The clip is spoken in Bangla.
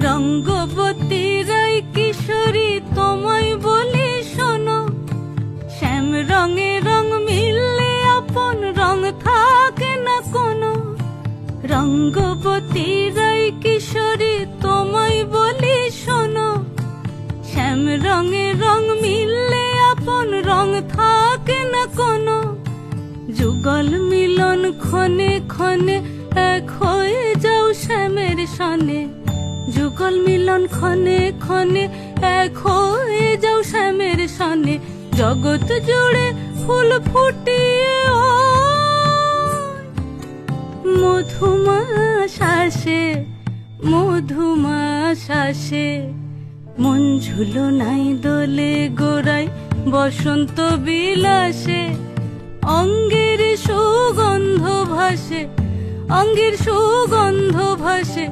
রঙ্গবতী রায় কিশোরী তোমায় বলি শোনো, শ্যাম রঙে রং মিললে আপন রং থাকে না কোনো। রঙ্গবতী রায় কিশোরী তোমায় বলি শোনো, শ্যাম রঙে রং মিললে আপন রং থাকে না কোনো। যুগল মিলন ক্ষণে ক্ষণে এক হয়ে যাও শ্যামের সনে, যুগল মিলন ক্ষণে ক্ষণে এক হয়ে যাও শ্যামের সনে। জগৎ জুড়ে ফুল ফুটিয়ে মধুমাস আসে, মধুমাস আসে। মন ঝুলো নাই দোলে গোড়ায় বসন্ত বিলাসে, অঙ্গের সুগন্ধ ভাসে, অঙ্গের সুগন্ধ ভাসে।